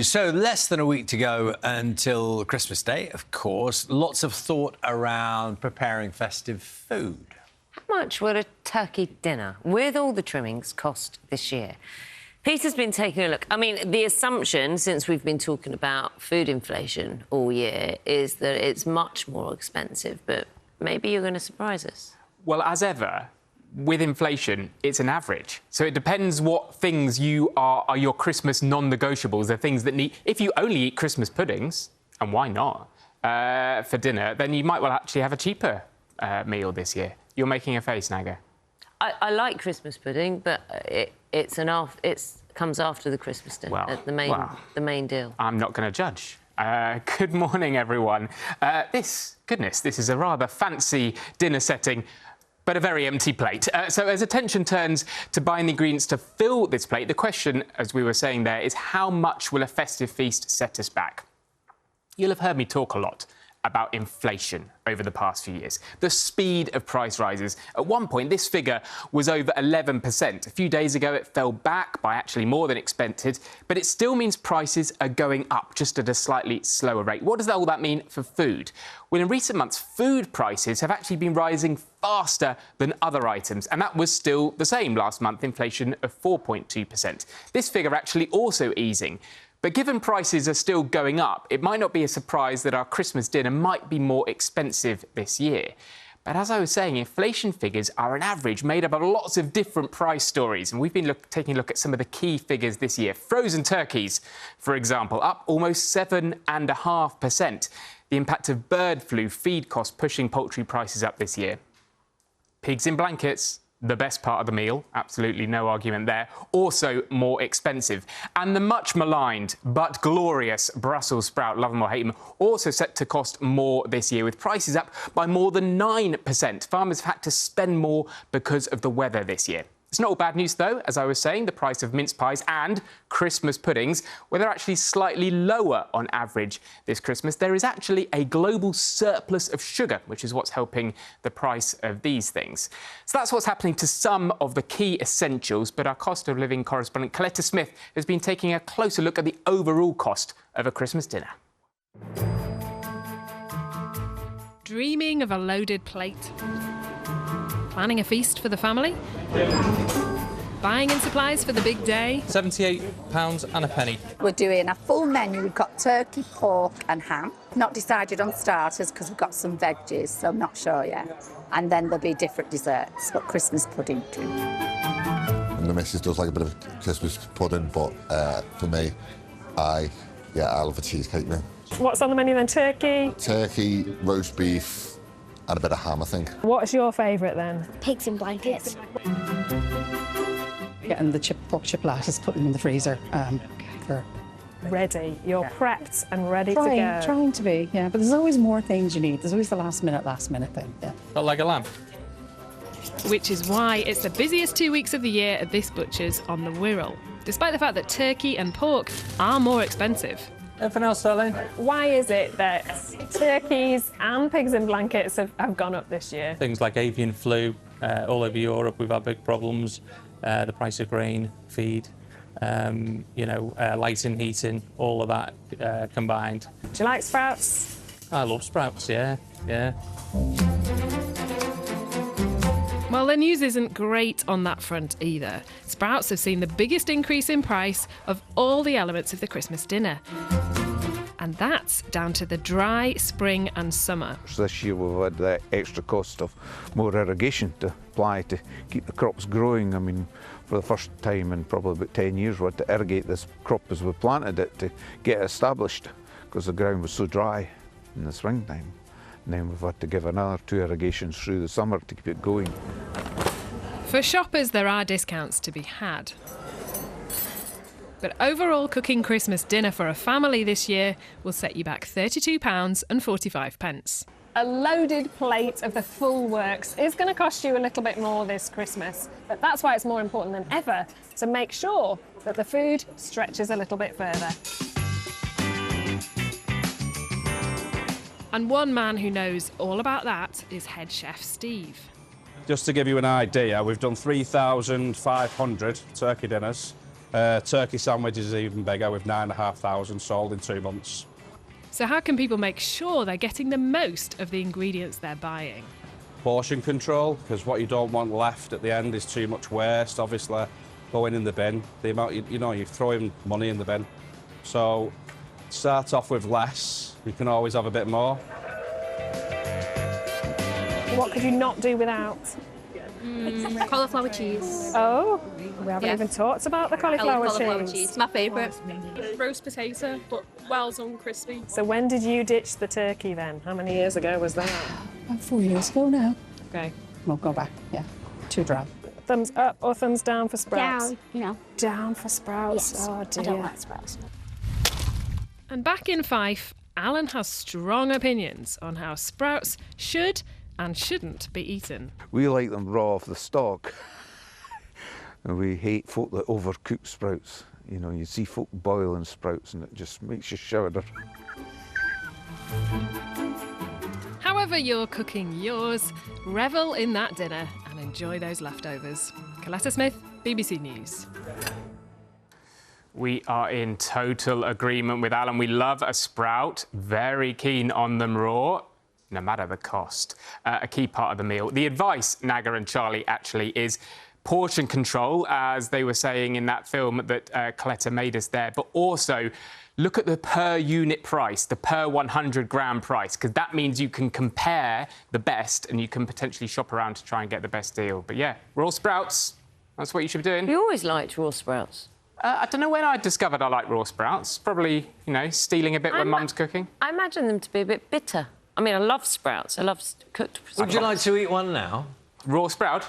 So less than a week to go until Christmas Day, of course. Lots of thought around preparing festive food. How much will a turkey dinner, with all the trimmings, cost this year? Peter's been taking a look. I mean, the assumption, since we've been talking about food inflation all year, is that it's much more expensive, but maybe you're going to surprise us. Well, as ever, with inflation, it's an average. So it depends what things are your Christmas non-negotiables, the things that need... If you only eat Christmas puddings, and why not, for dinner, then you might well actually have a cheaper meal this year. You're making a face, Naga. I like Christmas pudding, but it comes after the Christmas dinner, the main deal. I'm not going to judge. Good morning, everyone. This is a rather fancy dinner setting, but a very empty plate. So as attention turns to buying the ingredients to fill this plate, the question, as we were saying there, is how much will a festive feast set us back? You'll have heard me talk a lot about inflation over the past few years, the speed of price rises. At one point, this figure was over 11%. A few days ago, it fell back by actually more than expected, but it still means prices are going up, just at a slightly slower rate. What does all that mean for food? Well, in recent months, food prices have actually been rising faster than other items, and that was still the same last month, inflation of 4.2%. This figure actually also easing. But given prices are still going up, it might not be a surprise that our Christmas dinner might be more expensive this year. But as I was saying, inflation figures are an average made up of lots of different price stories, and we've been taking a look at some of the key figures this year. Frozen turkeys, for example, up almost 7.5%. The impact of bird flu feed costs pushing poultry prices up this year. Pigs in blankets, the best part of the meal, absolutely no argument there, also more expensive. And the much maligned but glorious Brussels sprout, love them or hate them, also set to cost more this year, with prices up by more than 9%. Farmers have had to spend more because of the weather this year. It's not all bad news, though. As I was saying, the price of mince pies and Christmas puddings, where they're actually slightly lower on average this Christmas, there is actually a global surplus of sugar, which is what's helping the price of these things. So that's what's happening to some of the key essentials, but our cost of living correspondent Coletta Smith has been taking a closer look at the overall cost of a Christmas dinner. Dreaming of a loaded plate? Planning a feast for the family? Buying in supplies for the big day? £78 and a penny. We're doing a full menu. We've got turkey, pork and ham. Not decided on starters because we've got some veggies, so I'm not sure yet. And then there'll be different desserts, but Christmas pudding too. And the missus does like a bit of Christmas pudding, but for me, I love a cheesecake now. What's on the menu then? Turkey? Turkey, roast beef and a bit of ham, I think. What's your favourite then? Pigs in blankets. Getting the pork chip lattice, putting them in the freezer. Ready. You're prepped and ready to go. Trying to be, yeah. But there's always more things you need. There's always the last minute thing, yeah. Got like a lamb. Which is why it's the busiest 2 weeks of the year at this butcher's on the Wirral, despite the fact that turkey and pork are more expensive. Anything else, darling? Why is it that turkeys and pigs in blankets have gone up this year? Things like avian flu, all over Europe, we've had big problems. The price of grain, feed, lighting, heating, all of that combined. Do you like sprouts? I love sprouts, yeah. Well, the news isn't great on that front either. Sprouts have seen the biggest increase in price of all the elements of the Christmas dinner. And that's down to the dry spring and summer. This year we've had the extra cost of more irrigation to apply to keep the crops growing. I mean, for the first time in probably about 10 years we had to irrigate this crop as we planted it to get it established because the ground was so dry in the springtime. And then we've had to give another 2 irrigations through the summer to keep it going. For shoppers, there are discounts to be had. But overall, cooking Christmas dinner for a family this year will set you back £32.45. A loaded plate of the full works is going to cost you a little bit more this Christmas, but that's why it's more important than ever to make sure that the food stretches a little bit further. And one man who knows all about that is head chef Steve. Just to give you an idea, we've done 3,500 turkey dinners Turkey sandwiches is even bigger, with 9,500 sold in 2 months. So how can people make sure they're getting the most of the ingredients they're buying? Portion control, because what you don't want left at the end is too much waste, obviously, going in the bin. The amount, you're throwing money in the bin. So start off with less, you can always have a bit more. What could you not do without? Cauliflower cheese. Oh, we haven't even talked about the cauliflower cheese. It's my favourite. Roast potato, but well done, crispy. So when did you ditch the turkey then? How many years ago was that? About 4 years ago now. Okay. We'll go back, yeah. Too dry. Thumbs up or thumbs down for sprouts? Down, you know. Down for sprouts? Yes. Oh, dear. I don't like sprouts. And back in Fife, Alan has strong opinions on how sprouts should and shouldn't be eaten. We like them raw off the stalk. And we hate folk that overcook sprouts. You know, you see folk boiling sprouts and it just makes you shudder. However you're cooking yours, revel in that dinner and enjoy those leftovers. Coletta Smith, BBC News. We are in total agreement with Alan. We love a sprout, very keen on them raw, no matter the cost. A key part of the meal. The advice, Naga and Charlie, actually is portion control, as they were saying in that film that Coletta made us there, but also look at the per unit price, the per 100 gram price, because that means you can compare the best and you can potentially shop around to try and get the best deal. But yeah, raw sprouts, that's what you should be doing. You always liked raw sprouts. I don't know when I discovered I like raw sprouts. Probably, you know, stealing a bit when Mum's cooking. I imagine them to be a bit bitter. I mean, I love sprouts. I love cooked sprouts. Would you like to eat one now? Raw sprout?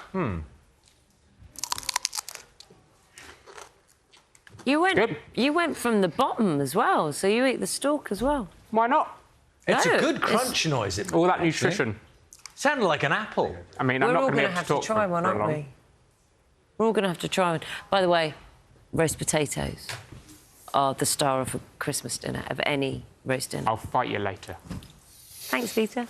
You went from the bottom as well, so you eat the stalk as well. Why not? It's No, a good crunch noise. All that nutrition. Sounded like an apple. I mean, We're I'm not all going going to have to talk try for one, aren't long. we? We're all going to have to try one. By the way, roast potatoes are the star of a Christmas dinner, of any roast dinner. I'll fight you later. Thanks, Peter.